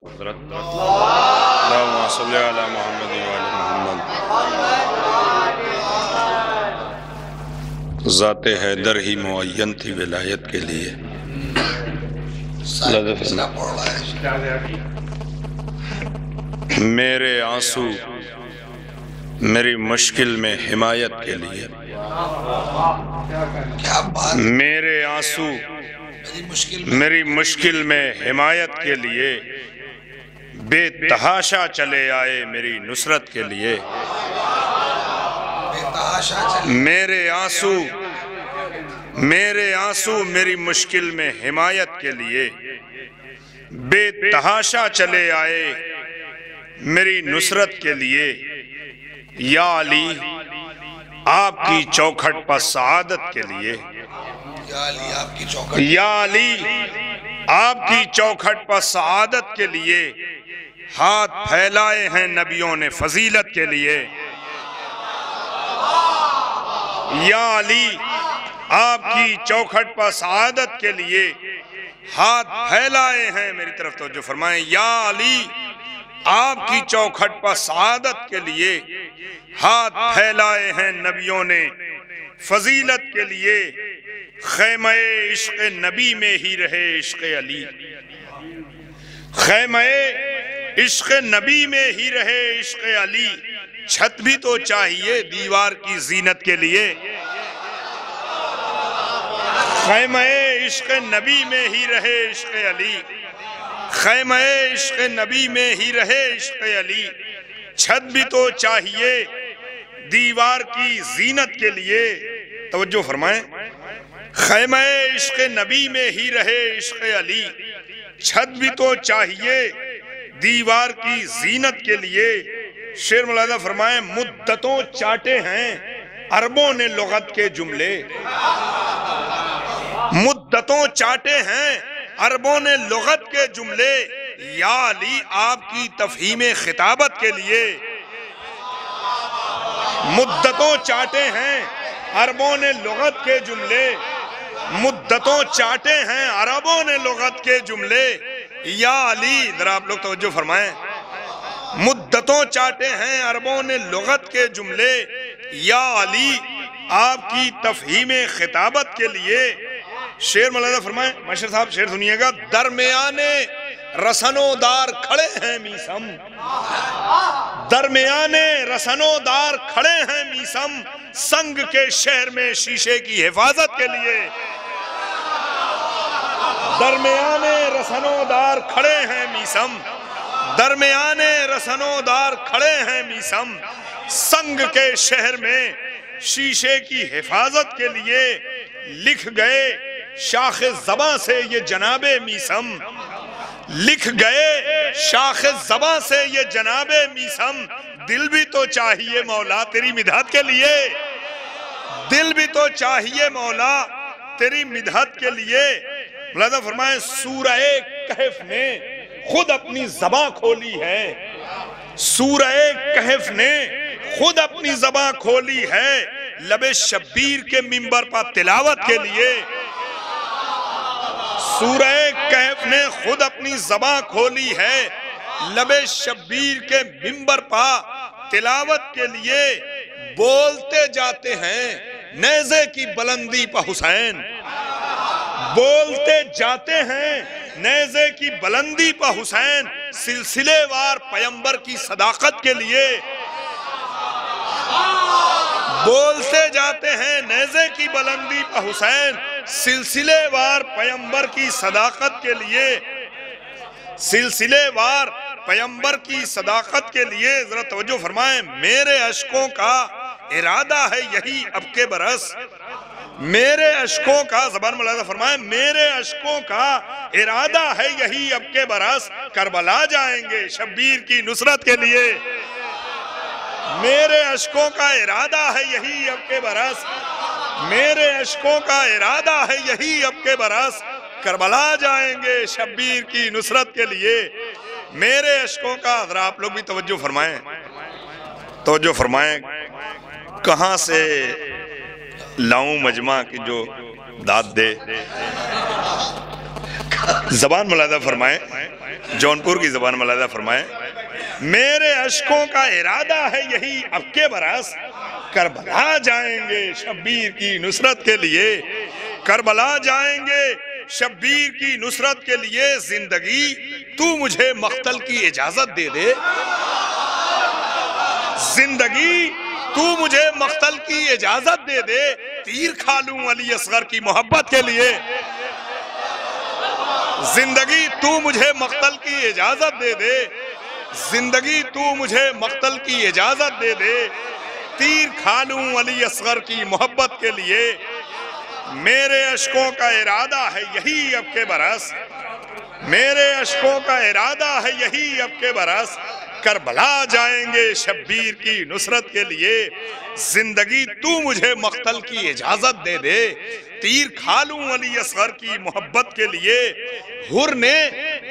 हज़रत अल्लाहुम्मा सल्ली अला मुहम्मद व आले मुहम्मद। ज़ाते हैदर ही मुअय्यन थी विलायत के लिए। मेरे आंसू मेरी मुश्किल में हिमायत के लिए। मेरे आंसू मेरी मुश्किल में हिमायत के लिए बेतहाशा चले आए मेरी नुसरत के लिए। मेरे आंसू मेरी मुश्किल में हिमायत के लिए बेतहाशा चले आए मेरी नुसरत के लिए। या अली आपकी चौखट पर सआदत के लिए। या अली आपकी चौखट पर सआदत के लिए हाथ फैलाए हैं नबियों ने फजीलत के लिए। या अली आपकी चौखट पर सआदत के लिए हाथ फैलाए हैं, मेरी तरफ तो जो फरमाए, या अली आपकी चौखट पर सआदत के लिए हाथ फैलाए हैं नबियों ने फजीलत के लिए। खैमे इश्क़ नबी में ही रहे इश्क़ अली। खैमे इश्क़ नबी में ही रहे इश्क़ अली। छत भी तो चाहिए दीवार की जीनत के लिए। खैमे इश्क़ नबी में ही रहे इश्क़ अली। खैमे इश्क़ नबी में ही रहे इश्क़ अली। छत भी तो चाहिए दीवार की जीनत के लिए। तवज्जो फरमाएं, खैमे इश्क़ नबी में ही रहे इश्क़ अली। छत भी तो चाहिए दीवार की जीनत के लिए। शेर मुलादा फरमाएं, मुद्दतों चाटे हैं अरबों ने लुगत के जुमले। मुद्दतों चाटे हैं अरबों ने लुगत के जुमले। या अली आपकी तफहीम खिताबत के लिए। मुद्दतों चाटे हैं अरबों ने लुगत के जुमले। मुद्दतों चाटे हैं अरबों ने लुगत के जुमले। या अली, जरा आप लोग तवज्जो फरमाएं, मुद्दतों चाटे हैं अरबों ने लुगत के जुमले। या अली आपकी तफहीम खिताबत के लिए। शेर मौलाना फरमाएं, मास्टर साहब शेर सुनिएगा। दरमियाने रसनोदार खड़े हैं मीसम। दरमियाने रसनोदार खड़े हैं मीसम। संग के शहर में शीशे की हिफाजत के लिए। दरमियाने रसनोदार खड़े हैं मीसम। दरमियाने रसनोदार खड़े हैं मीसम। संग के शहर में शीशे की हिफाजत के लिए लिख गए शाखे ज़बां से ये जनाबे मीसम। लिख गए शाखे ज़बां से ये जनाबे मीसम। दिल भी तो चाहिए मौला तेरी मिदहत के लिए। दिल भी तो चाहिए मौला तेरी मिदहत के लिए। मुलाज़ा फरमाए, सूरह कहफ ने खुद अपनी ज़बां खोली है। सूरह कहफ ने खुद अपनी ज़बां खोली है लबे शब्बीर के मिंबर पर तिलावत के लिए। सूरह कहफ ने खुद अपनी ज़बां खोली है लबे शब्बीर के मिंबर पर तिलावत के लिए। बोलते जाते हैं नेज़े की बुलंदी पर हुसैन। बोलते जाते हैं नेज़े की बुलंदी पर हुसैन। सिलसिलेवार पैगंबर की सदाकत के लिए। बोलते जाते हैं नेज़े की बुलंदी पर हुसैन। सिलसिलेवार पैगंबर की सदाकत के लिए। सिलसिलेवार पैगंबर की सदाकत के लिए। जरा तवज्जो फरमाएं, मेरे अश्कों का इरादा है यही अब के बरस। मेरे अश्कों का, ज़बान मुलाज़ा फरमाएं, मेरे अश्कों का इरादा है यही अब के बरस। करबला जाएंगे शब्बीर की नुसरत के लिए। मेरे अश्कों का इरादा है यही अब के बरस। मेरे अश्कों का इरादा है यही अब के बरस। करबला जाएंगे शब्बीर की नुसरत के लिए। मेरे अश्कों का, जरा आप लोग भी तवज्जो फरमाएं, तवज्जो फरमाएं। कहाँ से लाऊं मजमा की जो दाद दे। ज़बान मुलाज़ा फरमाएं, जौनपुर की ज़बान में अलहदा फरमाएं, मेरे अश्कों का इरादा है यही अब के बरस करबला जाएंगे शब्बीर की नुसरत के लिए, करबला जाएंगे शब्बीर की नुसरत के लिए। जिंदगी तू मुझे मख्तल की इजाजत दे दे, जिंदगी तू मुझे मख्तल की इजाजत दे दे, तीर खा लूं अली असगर की मोहब्बत के लिए। जिंदगी तू मुझे मख्तल की इजाजत दे दे, जिंदगी तू मुझे मख्तल की इजाजत दे दे, तीर खा लूं अली असगर की मोहब्बत के लिए। मेरे अश्कों का इरादा है यही अब के बरस, मेरे अश्कों का इरादा है यही अब के बरस करबला जाएंगे शब्बीर की नुसरत के लिए। जिंदगी तू मुझे मख्तल की इजाजत दे दे, तीर खा लूं अली असगर की मोहब्बत के लिए। हुर ने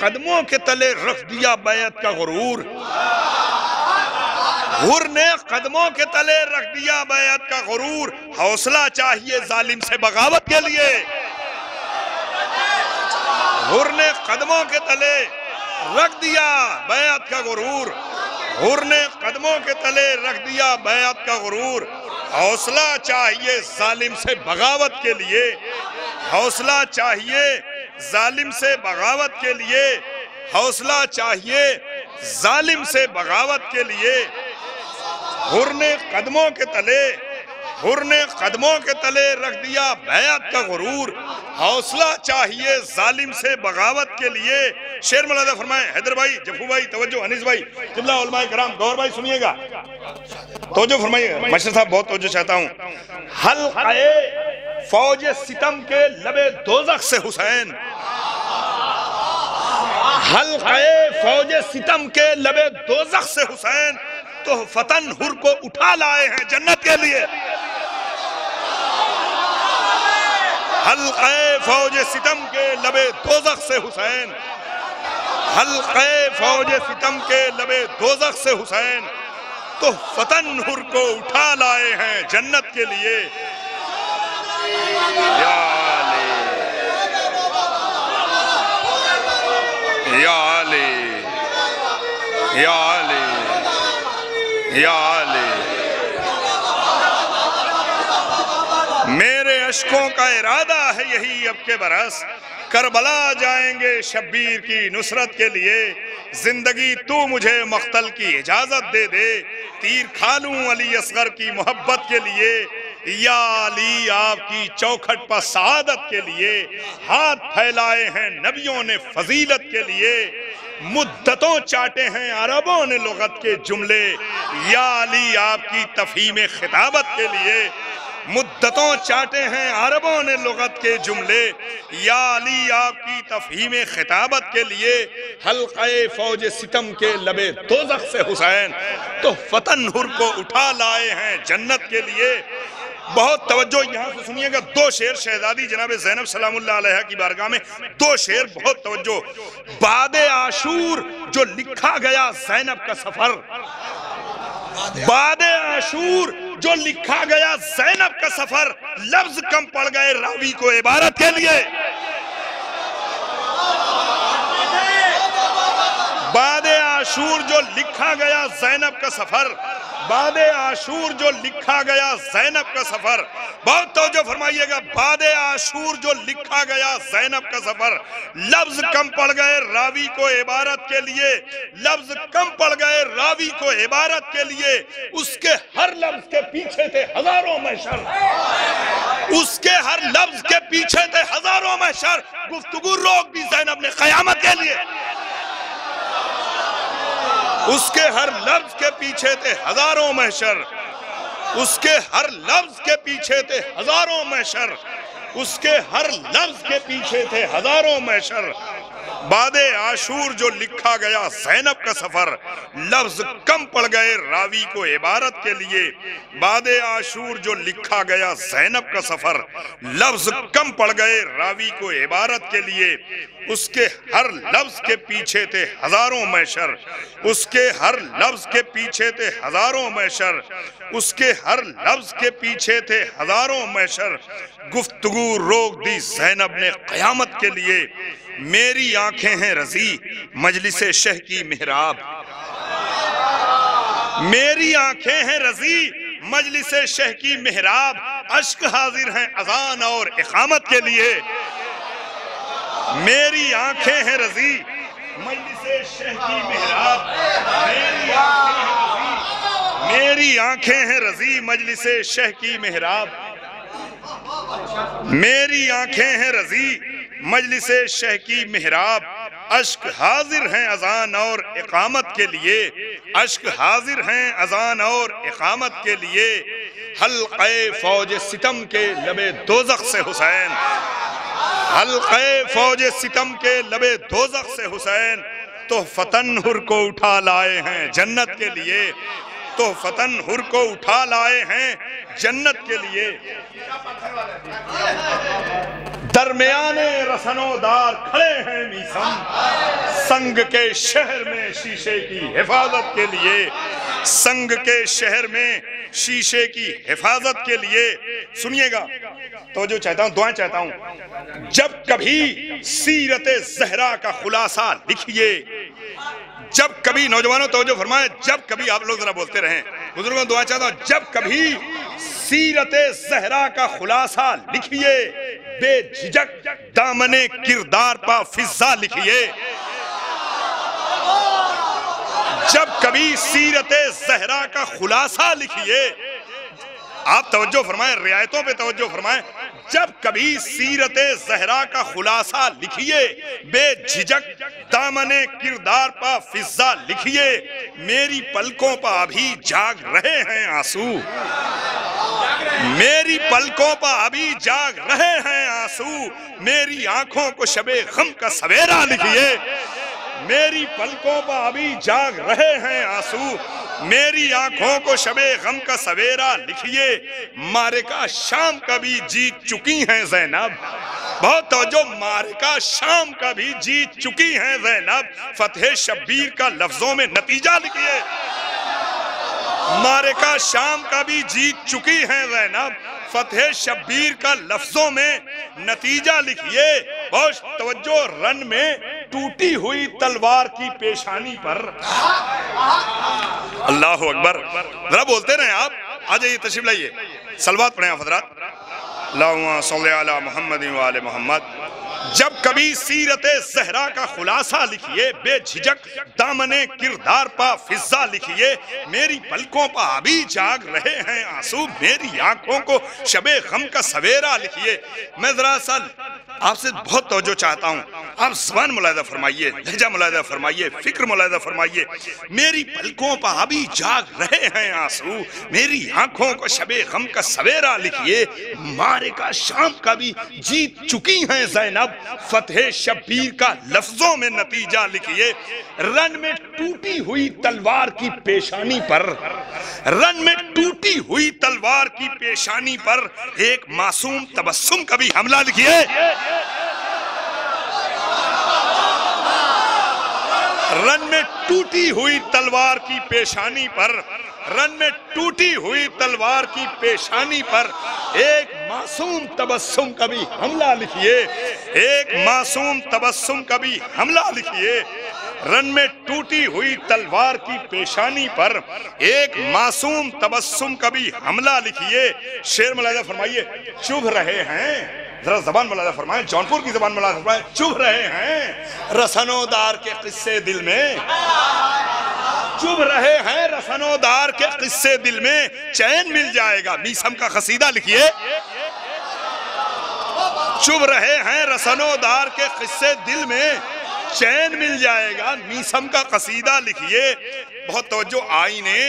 कदमों के तले रख दिया बैत का गुरूर, हुर ने कदमों के तले रख दिया बैत का गुरूर, हौसला चाहिए जालिम से बगावत के लिए। हुर ने कदमों के तले रख दिया बैत का गुरूर, हुर ने कदमों के तले रख दिया बैत का गुरूर, हौसला चाहिए जालिम से बगावत के लिए, हौसला चाहिए जालिम से बगावत के लिए, हौसला चाहिए जालिम से बगावत के लिए। हुर ने कदमों के तले, हुर ने कदमों के तले रख दिया बैत का गुरूर, हौसला चाहिए जालिम से बगावत के लिए। शेर मलादा फरमाए हैदर भाई, जफू भाई, तवज्जो, अनीस भाई, किबला उलमाए कराम, गौर भाई सुनिएगा, तवज्जो फरमाइए। मास्टर साहब बहुत तवज्जो चाहता हूँ। हल्क़े फौज सितम के लबे दोज़ख से हुसैन, हल्क़े फौज सितम के लबे दोज़ख से हुसैन, तो फतन हुर को उठा लाए हैं जन्नत के लिए। हल्क़े फौज सितम के लबे दोज़ख से हुसैन, हल्क़े फौज सितम के लबे दोज़ख से हुसैन, तो फतन हुर को उठा लाए हैं जन्नत के लिए। या अली, या अली, या अली, या अली। मेरे अश्कों का इरादा है यही अब के बरस करबला जाएंगे शब्बीर की नुसरत के लिए। जिंदगी तू मुझे मख्तल की इजाजत दे दे, तीर खा लूं अली असगर की मोहब्बत के लिए। या अली आपकी चौखट पर सआदत के लिए हाथ फैलाए हैं नबियों ने फजीलत के लिए। मुद्दतों चाटे हैं अरबों ने लुगत के जुमले, या अली आपकी तफहीम खिताबत के लिए। मुद्दतों चाटे हैं अरबों ने लुगत के जुमले, या अली आपकी तफहीम खिताबत के लिए। हल्क़े फौज सितम के लबे दोज़ख से हुसैन, तो फतन हुर को उठा लाए हैं जन्नत के लिए। बहुत तवज्जो यहाँ से सुनिएगा, दो शेर शहजादी जनाब ज़ैनब सलामुल्लाह अलैहा की बारगाह में, दो शेर बहुत तवज्जो। बादे आशूर जो लिखा गया ज़ैनब का सफर, बादे आशूर जो लिखा गया ज़ैनब का सफर, लफ्ज कम पड़ गए रावी को इबारत के लिए। बादे आशूर जो लिखा गया ज़ैनब का सफर, बादे आशूर जो लिखा गया ज़ैनब का सफर, बहुत तवज्जो फरमाइएगा। बादे आशूर जो लिखा गया ज़ैनब का सफर, लफ्ज कम पड़ गए रावी को इबारत के लिए, लफ्ज कम पड़ गए रावी को इबारत के लिए। उसके हर लफ्ज के पीछे थे हजारों महशर, उसके हर लफ्ज के पीछे थे हजारों महशर। गुफ्तगू रोक दी ज़ैनब ने क़यामत के लिए। उसके हर लफ्ज के पीछे थे हजारों महशर, उसके हर लफ्ज के पीछे थे हजारों महशर, उसके हर लफ्ज के पीछे थे हजारों महशर। बादे आशूर जो लिखा गया ज़ैनब का सफर, लफ्ज कम पड़ गए रावी को इबारत के लिए। बादे आशूर जो लिखा गया ज़ैनब का सफर, लफ्ज कम पड़ गए रावी को इबारत के लिए। उसके हर लफ्ज के पीछे थे हजारों महशर, उसके हर लफ्ज के पीछे थे हजारों महशर, उसके हर लफ्ज के पीछे थे हजारों महशर। गुफ्तगू रोक दी ज़ैनब ने क़यामत के लिए। मेरी आंखें हैं रजी मजलिसे शह की मेहराब। मेरी आंखें हैं रजी मजलिसे शह की मेहराब, अश्क हाजिर हैं अजान और इकामत के लिए। मेरी आंखें हैं रजी मजलिसे शह की मेहराब। मेरी आंखें हैं रजी मजलिसे शह की मेहराब। मेरी आंखें हैं रजी मजलिसे शह की मेहराब, अश्क हाजिर हैं अजान और इकामत के लिए। अश्क हाजिर हैं अजान और इकामत के लिए। हल्क़े फौज सितम के लबे दोज़ख से हुसैन, हल्क़े फौज सितम के लबे दोज़ख से हुसैन, तो फतन हुर को उठा लाए हैं जन्नत के लिए। तो फतन हुर को उठा लाए हैं जन्नत के लिए। दरमियाने रसनोदार खड़े हैं मीसम, संग के शहर में शीशे की हिफाजत के लिए। संग के शहर में शीशे की हिफाजत के लिए। सुनिएगा, तो जो चाहता हूं, दुआएं चाहता हूं। जब कभी सीरते ज़हरा का खुलासा लिखिए, जब कभी, नौजवानों तवज्जो फरमाएं, जब कभी, आप लोग जरा बोलते रहें, बुजुर्गों दुआ चाहता हूं, जब कभी सीरते ज़हरा का खुलासा लिखिए, बेझिझक दामने किरदार पा फिजा लिखिए। जब कभी सीरते ज़हरा का खुलासा लिखिए, आप तवज्जो फरमाएं, रियायतों पे तवज्जो फरमाएं। जब कभी सीरते ज़हरा का खुलासा लिखिए, बेझिझक दामने किरदार पा फिजा लिखिए। मेरी पलकों पर अभी जाग रहे हैं आंसू, मेरी पलकों पर अभी जाग रहे हैं आंसू। मेरी आंखों को शबे गम का सवेरा लिखिए। मेरी पलकों पर अभी जाग रहे हैं आंसू। मेरी आंखों को शबे गम का सवेरा लिखिए। मारिका शाम का भी जीत चुकी हैं ज़ैनब, बहुत तवज्जो, मारिका शाम का भी जीत चुकी हैं ज़ैनब। फतेह शब्बीर का लफ्जों में नतीजा लिखिए। मारिका शाम का भी जीत चुकी हैं ज़ैनब। फतेह शब्बीर का लफ्जों में नतीजा लिखिए। बहुत तवज्जो, रन में टूटी हुई तलवार की पेशानी पर। अल्लाह अकबर, जरा बोलते रहे आप। आ जाइए, तशरीफ लाइए, सलवात पढ़ें आप हज़रात। अल्लाहुम्मा सल्ली अला मुहम्मद व आले मोहम्मद। जब कभी सीरते ज़हरा का खुलासा लिखिए, बेझिझक दामने किरदार पा फिजा लिखिए। मेरी पलकों पर अभी जाग रहे हैं आंसू। मेरी आंखों को शबे गम का सवेरा लिखिए। मैं जरा सा आपसे बहुत तवज्जो चाहता हूँ, आप ज़बान मुलाहिदा फरमाइए, लहजा मुलाहिदा फरमाइए, फिक्र मुलाहिदा फरमाइए। मेरी पलकों पर अभी जाग रहे हैं आंसू। मेरी आंखों को शबे गम का सवेरा लिखिए। मारिका शाम का भी जीत चुकी हैं ज़ैनब। फतेह शब्बीर का लफ्जों में नतीजा लिखिए। रन में टूटी हुई तलवार की पेशानी पर, रन में टूटी हुई तलवार की पेशानी पर एक मासूम तबस्सुम का भी हमला लिखिए। रन में टूटी हुई तलवार की पेशानी पर, रन में टूटी हुई तलवार की पेशानी पर एक मासूम तबस्सुम का भी हमला लिखिए। एक मासूम तबस्सुम का भी हमला लिखिए। रन में टूटी हुई तलवार की पेशानी पर एक मासूम तबस्सुम का भी हमला लिखिए। शेर मुलाहिदा फरमाइए। चुभ रहे हैं, जरा जबान मुलाहिदा फरमाएं, जौनपुर की जबान मुलाहिदा फरमाएं। चुभ रहे हैं रसनोदार के किस्से दिल में, चुभ रहे हैं रसनोदार के किस्से दिल में, चैन मिल जाएगा। मीसम का कसीदा लिखिए। चुभ रहे हैं रसनोदार के किस्से दिल में, चैन मिल जाएगा। मीसम का कसीदा लिखिए। बहुत तवज्जो, आईने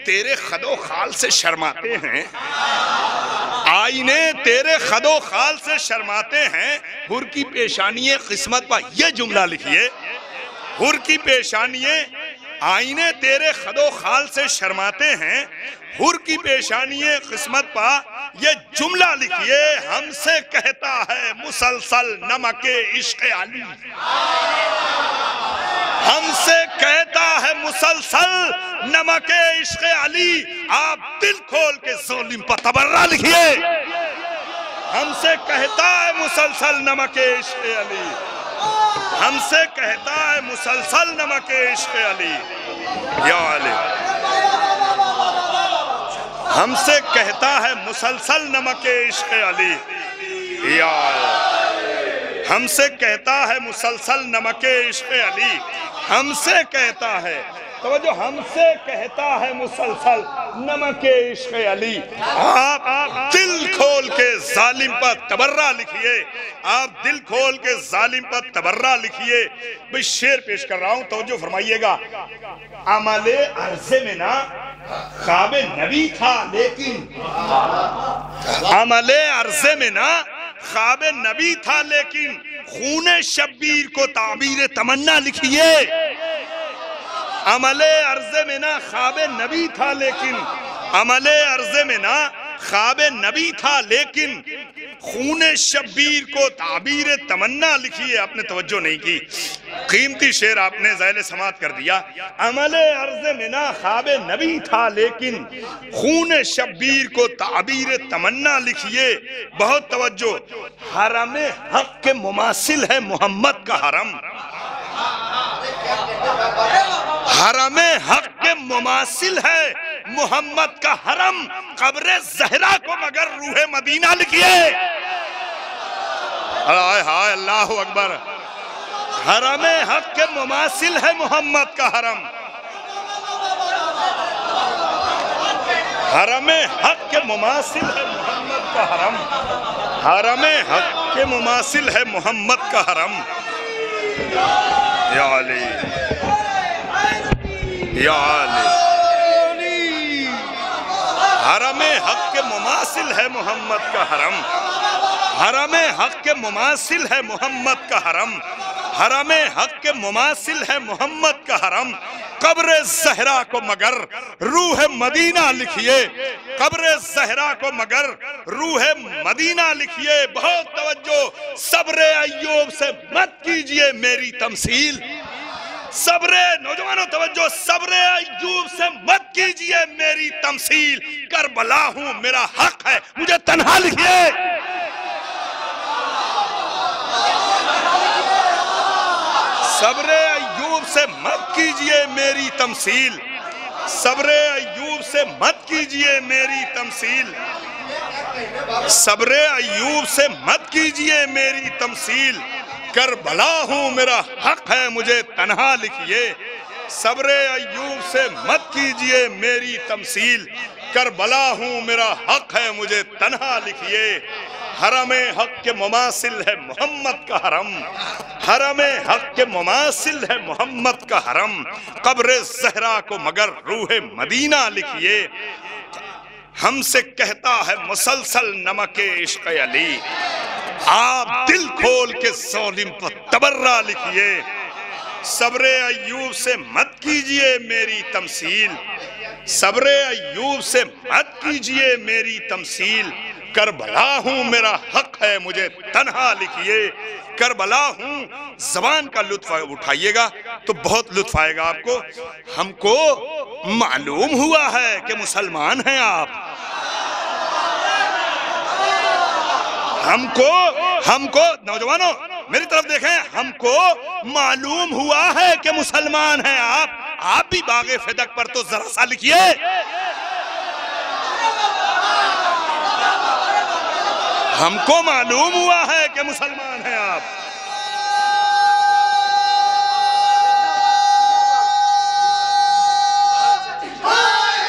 तेरे खदो खाल से शर्माते हैं, आईने तेरे खदो खाल से शर्माते हैं। हुर की पेशानिये किस्मत पर यह जुमला लिखिए। हुर की पेशानिये आईने तेरे खदो खाल से शर्माते हैं। हुर की पेशानिये किस्मत पर यह जुमला लिखिए। हमसे कहता है मुसलसल नमके इश्क़ अली, हमसे कहता है मुसलसल नमके इश्क़ अली। आप दिल खोल के ज़ोलिम पर तबर्रा लिखिए। हमसे कहता है मुसलसल नमके इश्क़ अली, हमसे कहता है मुसलसल नमक इश्क़ अली या अली। हमसे कहता है मुसलसल नमक इश्क़ अली या अली। हमसे कहता है मुसलसल नमक इश्क़ अली। हमसे कहता है, तो जो हमसे कहता है मुसलसल नमक इश्क़ अली। आप दिल खोल के जालिम पर तबर्रा लिखिए, आप दिल खोल के जालिम पर तबर्रा लिखिए। भाई शेर पेश कर रहा हूं, तवज्जो फरमाइएगा। अमले अर्ज़े में ना ख्वाबे नबी था लेकिन, अमले अर्ज़े में ना ख्वाबे नबी था लेकिन, खूने शब्बीर को ताबीर तमन्ना लिखिए। अमले अर्ज़े में ना ख्वाबे नबी था लेकिन, अमले अर्ज़े में ना ख्वाबे नबी था लेकिन, खूने शब्बीर को ताबीर तमन्ना लिखिए। आपने तवज्जो नहीं की, कीमती शेर आपने ज़ैले समात कर दिया। अमले अर्ज़े में ना ख्वाबे नबी था लेकिन, खूने शब्बीर को ताबीर तमन्ना लिखिए। बहुत तवज्जो। हरम हक के मुमासिल है मोहम्मद का हरम, हरम हक के मुमासिल है मोहम्मद का हरम। कब्र ज़हरा को मगर रूहे मदीना लिखिए। हाय हाय अल्लाहु अकबर। हरम हक के मुमासिल है मोहम्मद का हरम, हरम हक के मुमासिल है मोहम्मद का हरम, हरम हक के मुमासिल है मोहम्मद का हरम या अली या अली। हरम हक के मुमासिल है मोहम्मद का हरम, हरम हक के मुमासिल है मोहम्मद का हरम, हरम हक के मुमासिल है मोहम्मद का हरम। कब्र ज़हरा को मगर रूह मदीना लिखिए, कब्र ज़हरा को मगर रूह मदीना लिखिए। बहुत तवज्जो। सब्र अय्यूब से मत कीजिए मेरी तमसील, सब्रे नौजवानों तवज्जो, सब्रे अय्यूब से मत कीजिए मेरी तमसील। करबला हूं मेरा हक है मुझे तन्हा लिखिए। सब्रे अय्यूब से मत कीजिए मेरी तमसील, सब्रे अय्यूब से मत कीजिए मेरी तमसील, सब्रे अय्यूब से मत कीजिए मेरी तमसील। करबला हूँ मेरा हक है मुझे तन्हा लिखिए। सब्रे अय्यूब से मत कीजिए मेरी तमसील, करबला हूँ मेरा हक है मुझे तन्हा लिखिए। हरम हक के मुमासिल है मोहम्मद का हरम, हरम हक के मुमासिल है मोहम्मद का हरम। कब्र ज़हरा को मगर रूह मदीना लिखिए। हमसे कहता है मुसलसल नमक इश्क़ अली। आप दिल खोल के ज़ालिम पर तबर्रा लिखिए। सब्रे अय्यूब से मत कीजिए मेरी तमसील, सब्रे अय्यूब से मत कीजिए मेरी तमसील। करबला हूँ मेरा हक है मुझे तन्हा लिखिए। करबला हूँ। ज़बान का लुत्फ़ उठाइएगा तो बहुत लुत्फ़ आएगा आपको। हमको मालूम हुआ है कि मुसलमान हैं आप, हमको नौजवानों मेरी तरफ देखें, हमको मालूम हुआ है कि मुसलमान हैं आप भी बागे फिदक पर तो जरा सा लिखिए। हमको मालूम हुआ है कि मुसलमान हैं आप।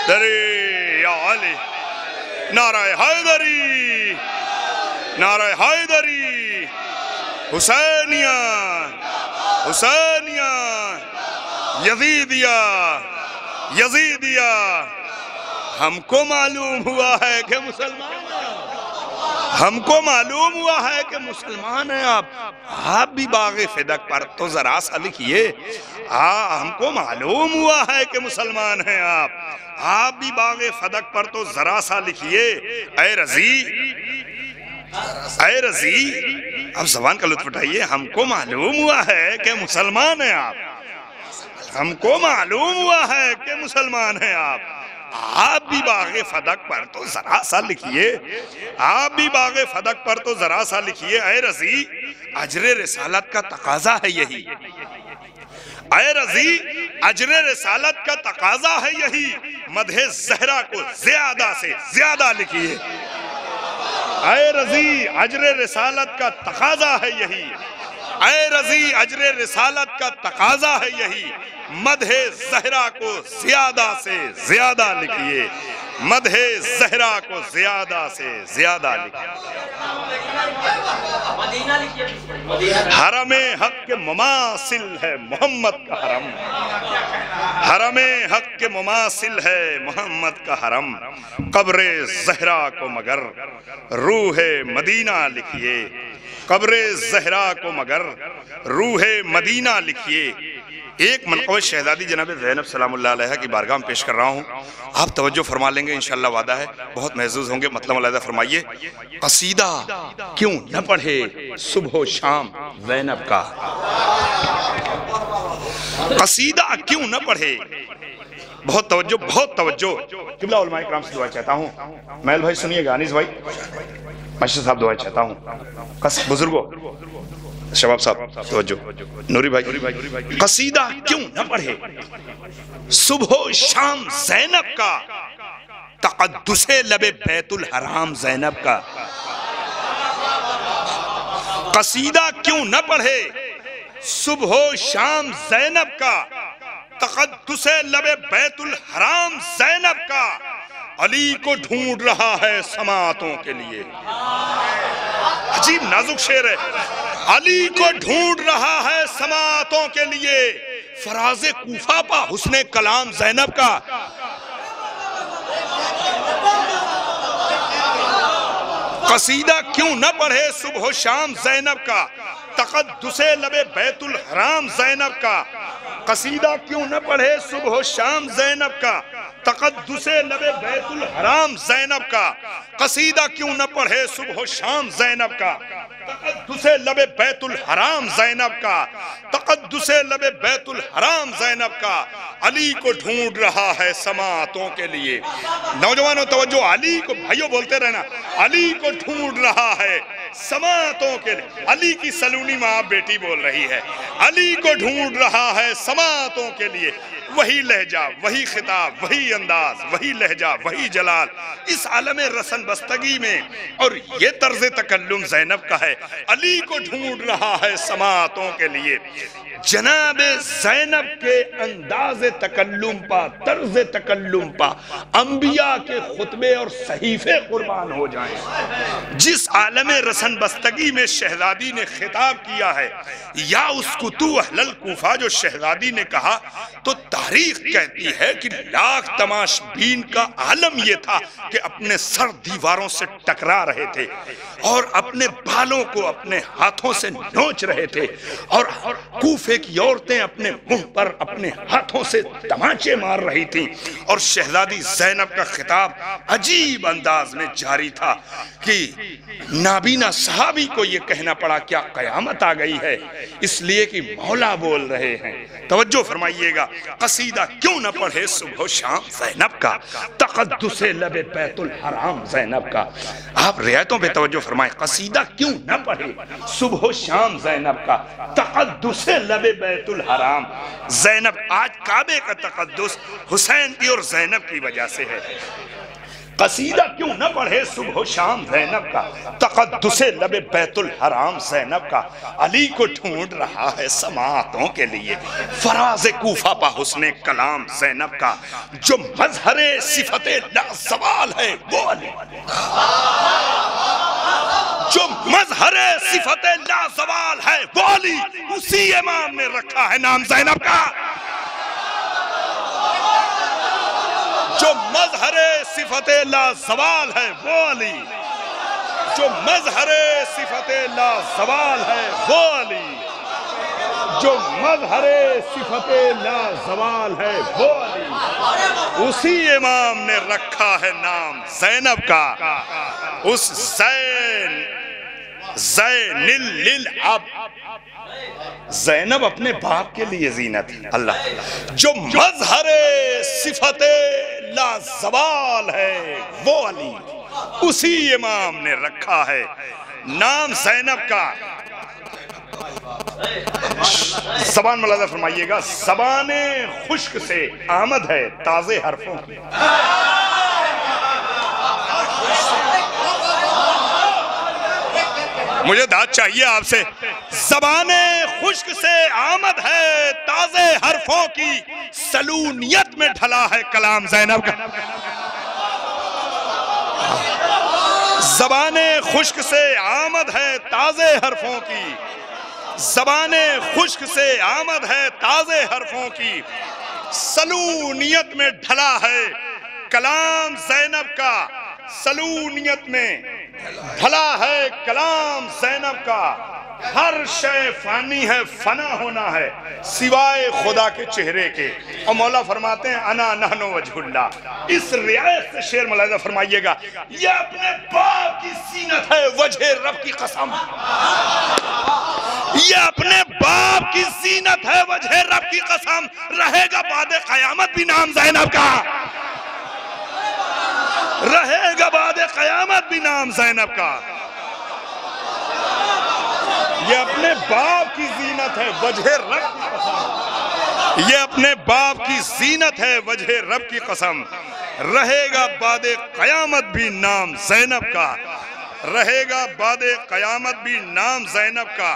दरी या अली, नाराए हैदरी, नाराए हैदरी, हुसैनिया, हुसैनिया, यजीदिया, यजीदिया। हमको मालूम हुआ है कि मुसलमान हैं, हमको मालूम हुआ है कि मुसलमान हैं आप भी बागे फिदक पर तो जरा सा लिखिए। हमको मालूम हुआ है कि मुसलमान हैं आप भी बागे फिदक पर तो जरा सा लिखिए। ऐ रजी, ऐ रजी, अब ज़बान का लुत्फ़ उठाइए। हमको मालूम हुआ है कि मुसलमान हैं आप, हमको मालूम हुआ है कि मुसलमान हैं आप भी बागे फदक पर तो जरा सा लिखिए। आप भी बागे फदक पर तो जरा सा लिखिए। ऐ रजी, अजरे रिसालत का तकाजा है यही। ऐ रजी अजरे रिसालत का तकाजा है यही, मदहे ज़हरा को ज्यादा से ज्यादा लिखिए। ऐ रजी अजरे रिसालत का तकाजा है यही, ऐ रजी अजरे रिसालत का तकाजा है यही, मदहे ज़हरा को ज्यादा से ज्यादा लिखिए, मदहे ज़हरा को ज्यादा से ज्यादा लिखिए। हरमे हक के मुमासिल है मोहम्मद का हरम, हरमे हक के मुमासिल है मोहम्मद का हरम, कब्रे ज़हरा को मगर रूहे मदीना लिखिए, कब्रे ज़हरा को मगर रूहे मदीना लिखिए। एक मनक़बत शहज़ादी जनाब ज़ैनब सलामुल्लाह अलैहा की बारगाह में पेश कर रहा हूँ, आप तवज्जो फरमा लेंगे इंशाअल्लाह, वादा है बहुत महसूस होंगे। मतलब अलहदा फरमाइए, कसीदा क्यों न पढ़े सुबह शाम ज़ैनब का, कसीदा क्यों न पढ़े, बहुत तवज्जो बहुत तवज्जो। क़िबला उलमा इकराम से दुआ चाहता हूँ, महल भाई सुनिएगा, अनीस भाई, मास्टर साहब दुआ चाहता हूँ, बुजुर्गों, शबाब साहब तवज्जो, नूरी भाई, कसीदा क्यों न पढ़े सुबह शाम ज़ैनब का, तक़द्दुसे लबे बैतुल हराम ज़ैनब का, कसीदा क्यों न पढ़े सुबह शाम ज़ैनब का, तक़द्दुसे लबे बैतुल हराम ज़ैनब का, अली को ढूंढ रहा है समातों के लिए। अजीब नाजुक शेर है, अली को ढूंढ रहा है समातों के लिए, फराज़े कूफा पा हुस्ने कलाम ज़ैनब का, कसीदा क्यों न पढ़े सुबह शाम ज़ैनब का, तक़द्दुसे लबे बैतुल हराम ज़ैनब का, कसीदा क्यों न पढ़े सुबह शाम ज़ैनब का, तक़द्दुसे लबे बैतुल हराम ज़ैनब का, कसीदा क्यों न पढ़े सुबह शाम ज़ैनब का, तक़द्दुसे लबे बैतुल हराम ज़ैनब का, तक़द्दुसे लबे बैतुल हराम ज़ैनब का, अली को ढूंढ रहा है समातों के लिए। नौजवानों तवज्जो, अली को भाइयों बोलते रहना, अली को ढूंढ रहा है समातों के लिए। अली की सलूनी माँ बेटी बोल रही है, अली को ढूंढ रहा है समातों के लिए। वही लहजा, वही खिताब, वही अंदाज, वही लहजा, वही जलाल इस आलम रसन बस्तगी में, और ये तर्ज तकल्लुम ज़ैनब का है, अली को ढूंढ रहा है समातों के लिए। जनाब ज़ैनब के अंदाज़ तकल्लुम पा, तर्ज तकल्लुम पा, अंबिया के खुतबे और सहीफे कुर्बान हो जाएं। जिस आलम रसन बस्तगी में शहजादी ने खिताब किया है, या उसको तू अहलल कूफा, जो शहजादी ने कहा, तो तारीख कहती है कि लाख तमाशबीन का आलम यह था कि अपने सर दीवारों से टकरा रहे थे और अपने बालों को अपने हाथों से नोच रहे थे, और कूफे की औरतें अपने मुंह पर अपने हाथों से तमाचे मार रही थी, और शहजादी ज़ैनब का खिताब अजीब अंदाज में जारी था कि नाबीना सहाबी को यह कहना पड़ा क्या कयामत आ गई है, इसलिए कि मौला बोल रहे हैं। तवज्जो फरमाइएगा, कसीदा क्यों न पढ़े सुबह शाम ज़ैनब का, तक़द्दुसे लबे बैतुल हराम ज़ैनब का। आप रियायतों पे तवज्जो फरमाएं, कसीदा क्यों न पढ़े सुबह शाम ज़ैनब का, तक़द्दुसे लबे बैतुल हराम ज़ैनब। आज काबे का तक़द्दुस हुसैन की और ज़ैनब की वजह से है। कसीदा क्यों न पढ़े सुबह शाम ज़ैनब का, तक़द्दुसे लबे बैतुल हराम ज़ैनब का, अली को ढूंढ रहा है समातों के लिए, फराज़े कूफा पा हुस्ने कलाम ज़ैनब का, जो मज़हरे सिफ़ते लाज़वाल है वो अली, जो मज़हरे सिफ़ते लाज़वाल है वो अली, उसी इमाम ने रखा है नाम ज़ैनब का। जो मज़हरे सिफ़ते लाज़वाल है वो अली, जो मज़हरे सिफ़ते लाज़वाल है वो अली, जो मज़हरे सिफ़ते लाज़वाल है वो अली, उसी इमाम ने रखा है नाम ज़ैनब का। उस ज़ैनिल लिल अब, ज़ैनब अपने बाप के लिए ज़ीनत है। अल्लाह, जो मज़हरे सिफ़ते लाज़वाल है वो अली, उसी इमाम ने रखा है नाम ज़ैनब का। जबान मुलाजा फरमाइएगा, ज़बाने खुश्क से आमद है ताज़े हरफों की। मुझे दाद चाहिए आपसे। ज़बाने खुश्क से आमद है ताज़े हरफों की, सलूनियत में ढला है कलाम ज़ैनब का। ज़बाने खुश्क से आमद है ताज़े हरफों की, ज़बाने खुश्क से आमद है ताज़े हरफों की, सलूनियत में ढला है कलाम ज़ैनब का, सलूनियत में ढला है कलाम ज़ैनब का। हर शय फानी है, फना होना है सिवाय खुदा के चेहरे के। और मौला फरमाते हैं अना नहनो वजहुल्ला। इस रियायत से शेर मुलाहिजा फरमाइएगा, ये अपने बाप की सीनत है वजह रब की कसम, ये अपने बाप की सीनत है वजह रब की कसम, रहेगा बादे क़यामत भी नाम ज़ैनब का, रहेगा बादे क़यामत भी नाम ज़ैनब का। ये अपने बाप की जीनत है वजह रब की कसम, ये अपने बाप की जीनत है वजह रब की कसम, रहेगा बादे क़यामत भी नाम ज़ैनब का, रहेगा बादे क़यामत भी नाम ज़ैनब का।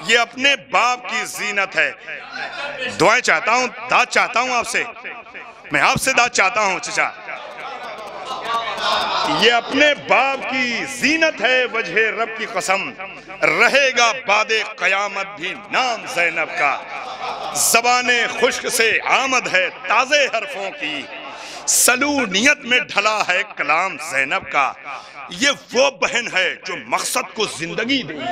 ये अपने बाप की जीनत है। दुआएं चाहता हूं, दाद चाहता हूं आपसे, मैं आपसे दाद चाहता हूं चचा। ये अपने बाप की जीनत है वजह रब की कसम, रहेगा बादे क़यामत भी नाम ज़ैनब का। ज़बाने खुश्क से आमद है ताज़े हरफों की, सलूनियत में ढला है कलाम ज़ैनब का। ये वो बहन है जो मकसद को जिंदगी देगी,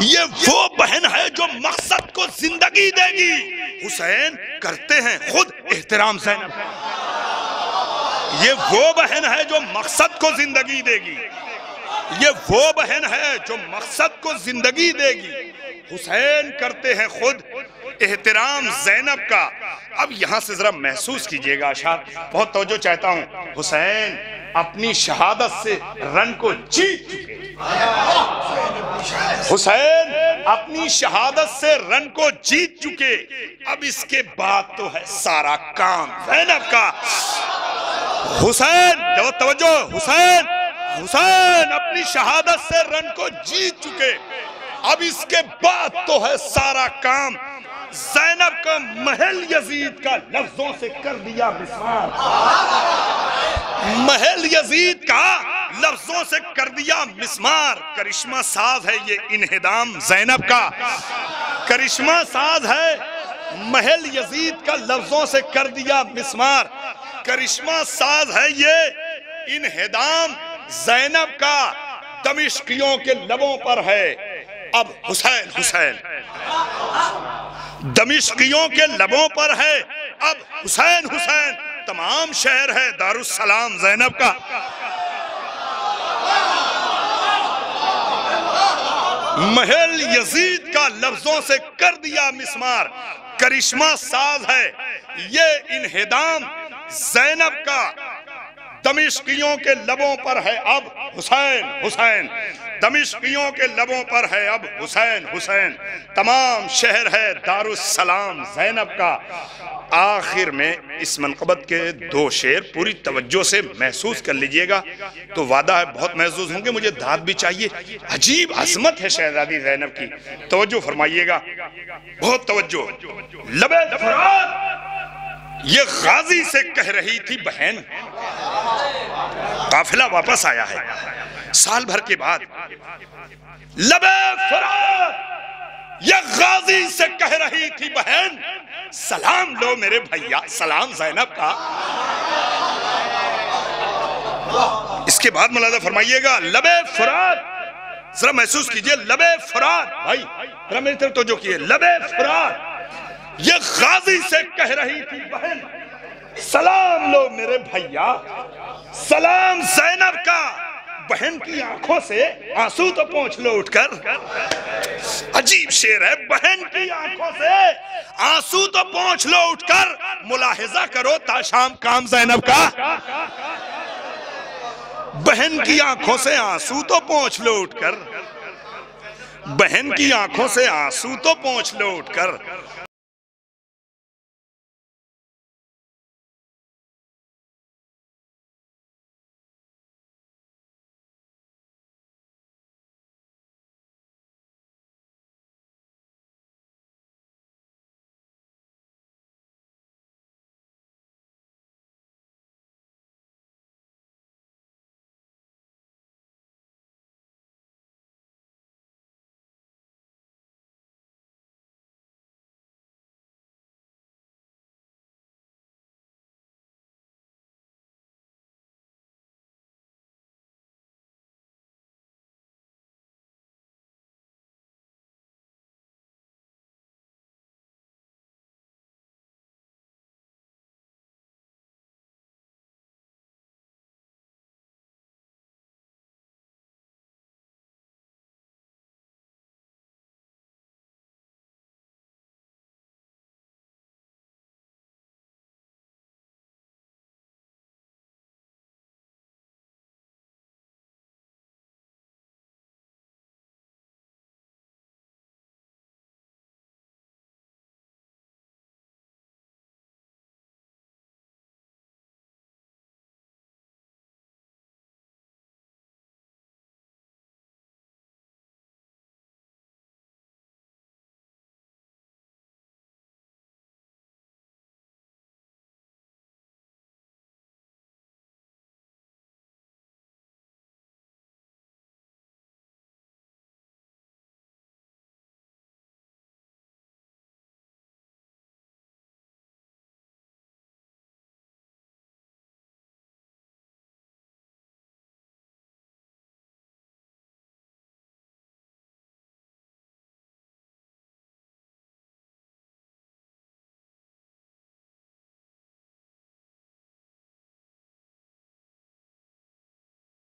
ये वो बहन है जो मकसद को जिंदगी देगी। हुसैन करते हैं खुद एहतराम ज़ैनब का। ये वो बहन है जो मकसद को जिंदगी देगी, ये वो बहन है जो मकसद को जिंदगी देगी। हुसैन करते हैं खुद एहतराम ज़ैनब का। अब यहां से जरा महसूस कीजिएगा अशात, बहुत तवज्जो चाहता हूं। हुसैन अपनी शहादत से रन को जीत चुके, हुसैन अपनी शहादत से रन को जीत चुके। अब इसके बाद तो है सारा काम ज़ैनब का। हुसैन जो तवज्जो, हुसैन हुसैन अपनी शहादत से रन को जीत चुके। अब इसके बाद तो है सारा काम ज़ैनब का महल यजीद का लफ्जों से कर दिया मिसाल, महल यजीद का लफ्जों से कर दिया मिसमार। करिश्मा साज है ये इन्हिदाम ज़ैनब का, करिश्मा साज है महल यजीद का लफ्जों से कर दिया मिसमार। करिश्मा साज है ये इन्हिदाम ज़ैनब का, दमिश्कियों के लबों पर है अब हुसैन हुसैन, दमिश्कियों के लबों पर है अब हुसैन हुसैन। तमाम शहर है दारुस्सलाम ज़ैनब का। महल यजीद का लफ्जों से कर दिया मिसमार। करिश्मा साज है ये इन्हिदाम ज़ैनब का, दमिश्कियों के लबों पर है अब हुसैन हुसैन, दमिश्कियों के लबों पर है अब हुसैन हुसैन। तमाम शहर है दारुस्सलाम ज़ैनब का। आखिर में इस मनक़बत के दो शेर पूरी तवज्जो से महसूस कर लीजिएगा, तो वादा है बहुत महसूस होंगे। मुझे दाद भी चाहिए। अजीब अज़मत है शहज़ादी ज़ैनब की, तवज्जो फरमाइएगा, बहुत तवज्जो। लबे फ़ुरात ये गाजी से कह रही थी बहन, काफिला वापस आया है साल भर के बाद। लबे फ़ुरात ये गाजी से कह रही थी बहन, सलाम लो मेरे भैया, सलाम ज़ैनब का। इसके बाद मुलाज़ा फरमाइएगा, लबे फ़ुरात जरा महसूस कीजिए, लबे फ़ुरात भाई जरा मेरी तरफ तवज्जो कीजिए। लबे फ़ुरात ये गाजी से कह रही थी बहन, सलाम लो मेरे भैया, सलाम ज़ैनब का। बहन की आंखों से आंसू तो पोंछ लो उठकर। अजीब शेर है, बहन की आंखों से आंसू तो पोंछ लो उठकर। मुलाहिजा करो ताशाम काम ज़ैनब का। बहन की आंखों से आंसू तो पोंछ लो उठकर, बहन की आंखों से आंसू तो पोंछ लो उठकर,